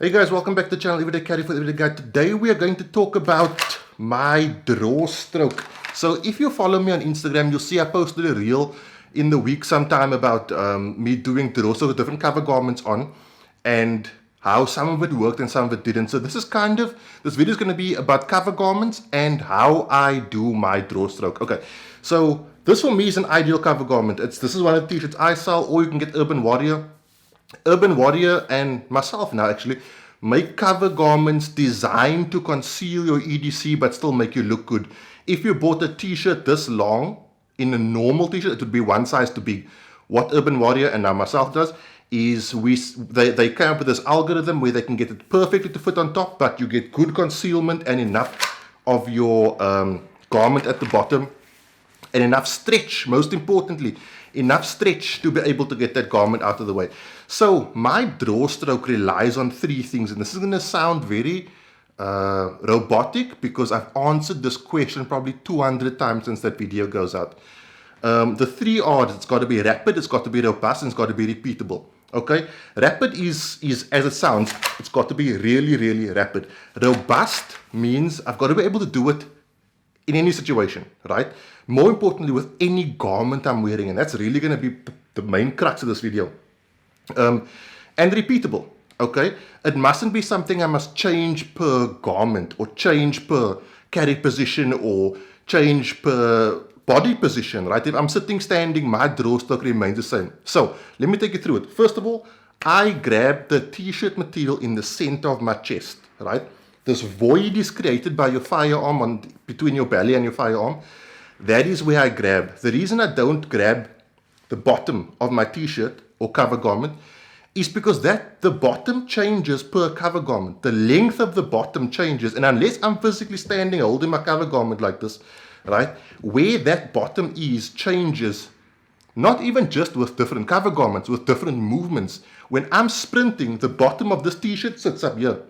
Hey guys, welcome back to the channel Everyday Carry for Everyday Guy. Today we are going to talk about my draw stroke. So if you follow me on Instagram, you'll see I posted a reel in the week sometime about me doing draw stroke with different cover garments on and how some of it worked and some of it didn't. So this video is going to be about cover garments and how I do my draw stroke. Okay, so this for me is an ideal cover garment. This is one of the t-shirts I sell, or you can get Urban Warrior and myself now actually make cover garments designed to conceal your EDC but still make you look good. If you bought a t-shirt this long, in a normal t-shirt, it would be one size too big. What Urban Warrior and now myself does is they come up with this algorithm where they can get it perfectly to fit on top, but you get good concealment and enough of your garment at the bottom and enough stretch, most importantly, enough stretch to be able to get that garment out of the way. So my draw stroke relies on three things, and this is going to sound very robotic because I've answered this question probably 200 times since that video goes out. The three are, it's got to be rapid, it's got to be robust, and it's got to be repeatable. Okay, rapid is as it sounds, it's got to be really, really rapid. Robust means I've got to be able to do it in any situation, right? More importantly, with any garment I'm wearing, and that's really going to be the main crux of this video. And repeatable, okay? It mustn't be something I must change per garment or change per carry position or change per body position, right? If I'm sitting, standing, my draw stroke remains the same. So let me take you through it. First of all, I grab the t-shirt material in the center of my chest, right? This void is created by your firearm between your belly and your firearm. That is where I grab. The reason I don't grab the bottom of my t-shirt or cover garment is because the bottom changes per cover garment. The length of the bottom changes, and unless I'm physically standing holding my cover garment like this, right, where that bottom is changes, not even just with different cover garments, with different movements. When I'm sprinting, the bottom of this t-shirt sits up here.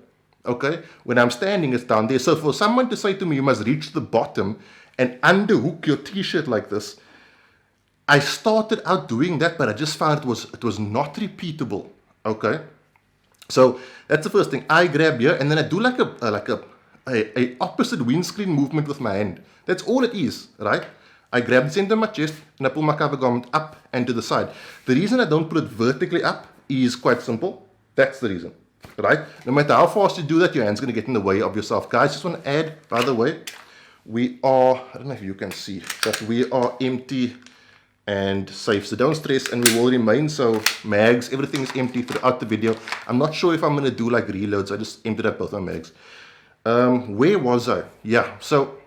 Okay, when I'm standing, it's down there. So for someone to say to me, you must reach the bottom and underhook your t-shirt like this, I started out doing that, but I just found it was not repeatable. Okay, so that's the first thing. I grab here and then I do like a opposite windscreen movement with my hand. That's all it is, right? I grab the center of my chest and I pull my cover garment up and to the side. The reason I don't put it vertically up is quite simple. That's the reason. Right? No matter how fast you do that, your hand's going to get in the way of yourself. Guys, just want to add, by the way, we are, I don't know if you can see, but we are empty and safe. So don't stress, and we will remain. So mags, everything is empty throughout the video. I'm not sure if I'm going to do like reloads. I just emptied out both my mags. Where was I? Yeah, so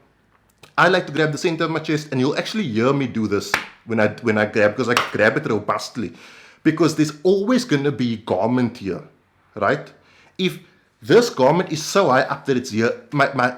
I like to grab the center of my chest, and you'll actually hear me do this when I grab, because I grab it robustly. Because there's always going to be garment here. Right? If this garment is so high up that it's here,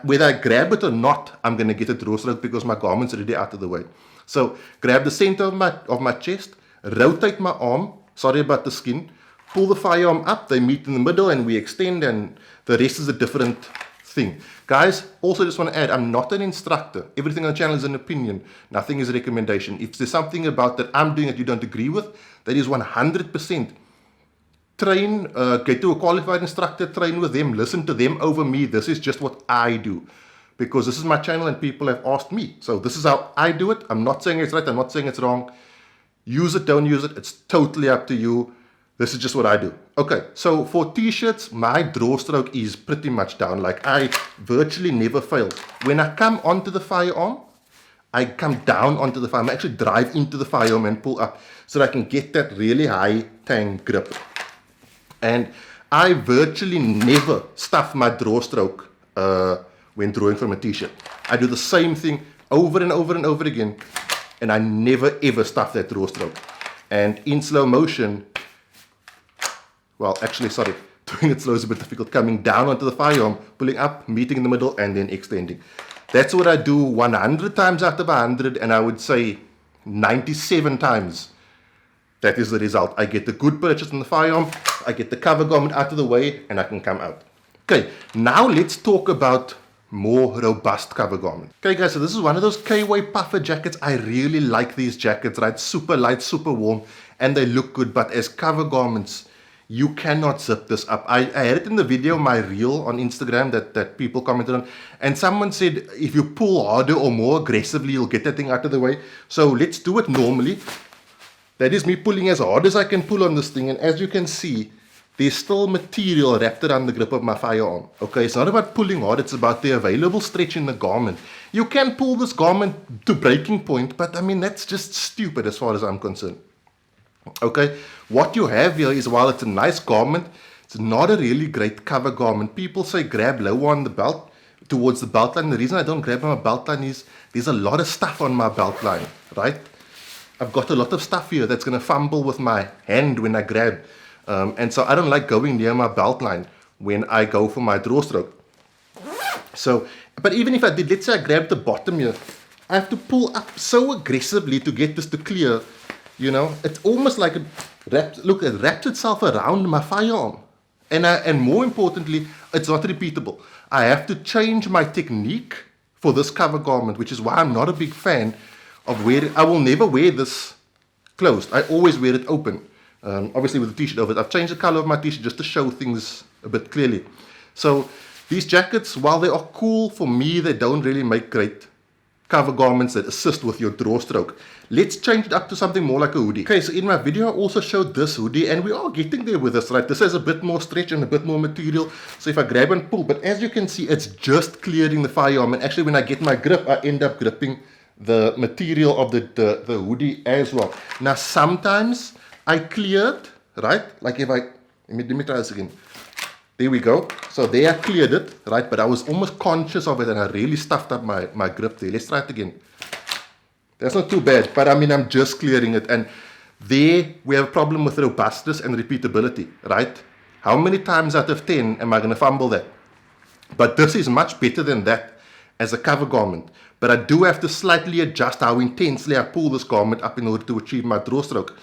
whether I grab it or not, I'm going to get a draw stroke because my garment's already out of the way. So grab the center of my chest, rotate my arm, sorry about the skin, pull the firearm up, they meet in the middle and we extend, and the rest is a different thing. Guys, also just want to add, I'm not an instructor. Everything on the channel is an opinion. Nothing is a recommendation. If there's something about that I'm doing that you don't agree with, that is 100%. Train, get to a qualified instructor, train with them, listen to them over me. This is just what I do because this is my channel and people have asked me. So this is how I do it. I'm not saying it's right. I'm not saying it's wrong. Use it, don't use it. It's totally up to you. This is just what I do. Okay, so for t-shirts, my draw stroke is pretty much down. Like I virtually never fail. When I come onto the firearm, I come down onto the firearm. I actually drive into the firearm and pull up so that I can get that really high tang grip. And I virtually never stuff my draw stroke when drawing from a t-shirt. I do the same thing over and over and over again, and I never ever stuff that draw stroke. And in slow motion, well, actually, sorry, doing it slow is a bit difficult. Coming down onto the firearm, pulling up, meeting in the middle, and then extending. That's what I do 100 times out of 100, and I would say 97 times. That is the result. I get the good purchase on the firearm, I get the cover garment out of the way, and I can come out. Okay, now let's talk about more robust cover garments. Okay guys, so this is one of those KY puffer jackets. I really like these jackets, right? Super light, super warm, and they look good, but as cover garments, you cannot zip this up. I had it in the video, my reel on Instagram that people commented on, and someone said if you pull harder or more aggressively, you'll get that thing out of the way. So let's do it normally. That is me pulling as hard as I can pull on this thing, and as you can see, there's still material wrapped around the grip of my firearm. Okay, it's not about pulling hard, it's about the available stretch in the garment. You can pull this garment to breaking point, but I mean, that's just stupid as far as I'm concerned. Okay, what you have here is, while it's a nice garment, it's not a really great cover garment. People say grab lower on the belt, towards the belt line. The reason I don't grab on my belt line is there's a lot of stuff on my belt line, right? I've got a lot of stuff here that's going to fumble with my hand when I grab. And so I don't like going near my belt line when I go for my draw stroke. So, but even if I did, let's say I grab the bottom here, I have to pull up so aggressively to get this to clear. You know, it's almost like it wraps itself around my firearm. And more importantly, it's not repeatable. I have to change my technique for this cover garment, which is why I'm not a big fan of wearing. I will never wear this closed. I always wear it open. Obviously with a t-shirt over it. I've changed the color of my t-shirt just to show things a bit clearly. So these jackets, while they are cool, for me, they don't really make great cover garments that assist with your draw stroke. Let's change it up to something more like a hoodie. Okay, so in my video, I also showed this hoodie, and we are getting there with this, right? This has a bit more stretch and a bit more material. So if I grab and pull, but as you can see, it's just clearing the firearm. And actually, when I get my grip, I end up gripping the material of the hoodie as well. Now, sometimes I cleared, right? Like if let me try this again. There we go. So there I cleared it, right? But I was almost conscious of it, and I really stuffed up my grip there. Let's try it again. That's not too bad, but I mean, I'm just clearing it. And there we have a problem with robustness and repeatability, right? How many times out of 10 am I going to fumble that? But this is much better than that as a cover garment. But I do have to slightly adjust how intensely I pull this garment up in order to achieve my draw stroke.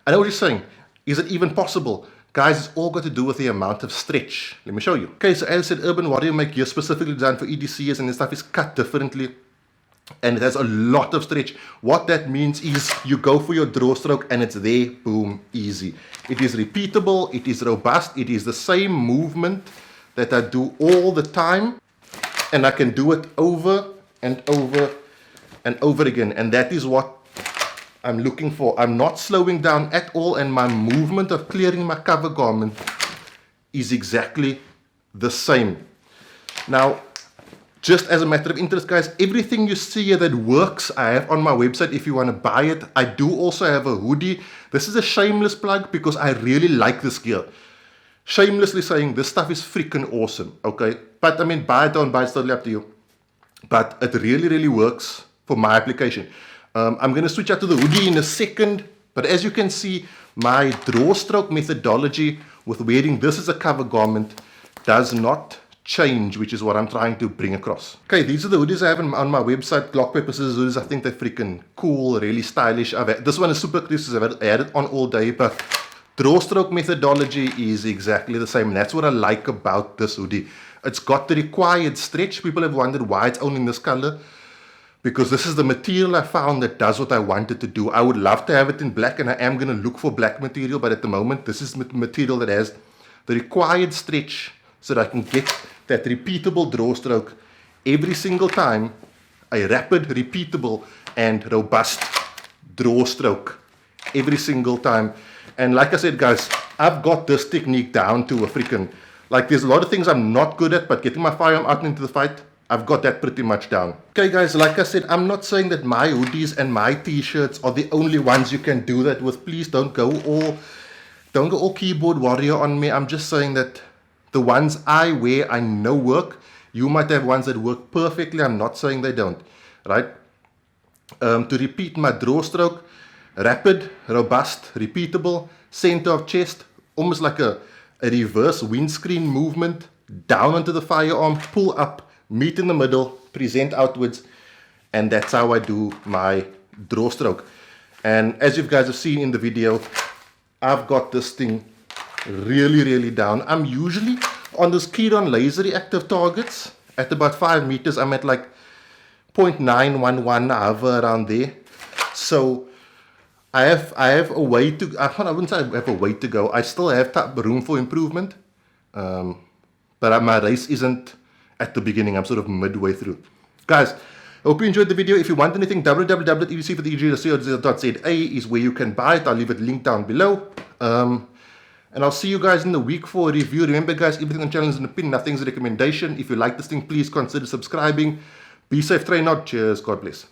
I know what you're saying. Is it even possible? Guys, it's all got to do with the amount of stretch. Let me show you. Okay, so as I said, Urban Warrior make gear specifically designed for EDCs, and this stuff is cut differently. And it has a lot of stretch. What that means is you go for your draw stroke and it's there, boom, easy. It is repeatable, it is robust, it is the same movement that I do all the time. And I can do it over and over and over again. And that is what I'm looking for. I'm not slowing down at all, and my movement of clearing my cover garment is exactly the same. Now, just as a matter of interest, guys, everything you see here that works, I have on my website if you want to buy it. I do also have a hoodie. This is a shameless plug because I really like this gear. Shamelessly saying this stuff is freaking awesome, okay? But I mean, buy it, don't buy it, it's totally up to you. But it really, really works for my application. I'm going to switch out to the hoodie in a second, but as you can see, my draw stroke methodology with wearing this as a cover garment does not change, which is what I'm trying to bring across. Okay, these are the hoodies I have on my website, Glock Paper Scissors hoodies. I think they're freaking cool, really stylish. This one is super crisp, I've had it on all day, but draw stroke methodology is exactly the same. And that's what I like about this hoodie. It's got the required stretch. People have wondered why it's only in this color, because this is the material I found that does what I wanted to do. I would love to have it in black, and I am going to look for black material, but at the moment, this is material that has the required stretch so that I can get that repeatable draw stroke every single time, a rapid, repeatable, and robust draw stroke every single time. And like I said, guys, I've got this technique down to a freaking, like there's a lot of things I'm not good at, but getting my firearm out into the fight, I've got that pretty much down. Okay guys, like I said, I'm not saying that my hoodies and my t-shirts are the only ones you can do that with. Please don't go all keyboard warrior on me. I'm just saying that the ones I wear, I know work. You might have ones that work perfectly. I'm not saying they don't, right? To repeat my draw stroke, rapid, robust, repeatable, center of chest, almost like a reverse windscreen movement, down onto the firearm, pull up, meet in the middle, present outwards, and that's how I do my draw stroke. And as you guys have seen in the video, I've got this thing really, really down. I'm usually on this keyed-on laser reactive targets at about 5 meters. I'm at like 0.911, hover around there. So I have a way to, I wouldn't say I have a way to go. I still have room for improvement. But my race isn't at the beginning. I'm sort of midway through. Guys, I hope you enjoyed the video. If you want anything, www.edc is where you can buy it. I'll leave it linked down below. And I'll see you guys in the week for a review. Remember, guys, everything on the channel is an opinion, nothing's a recommendation. If you like this thing, please consider subscribing. Be safe, train out. Cheers. God bless.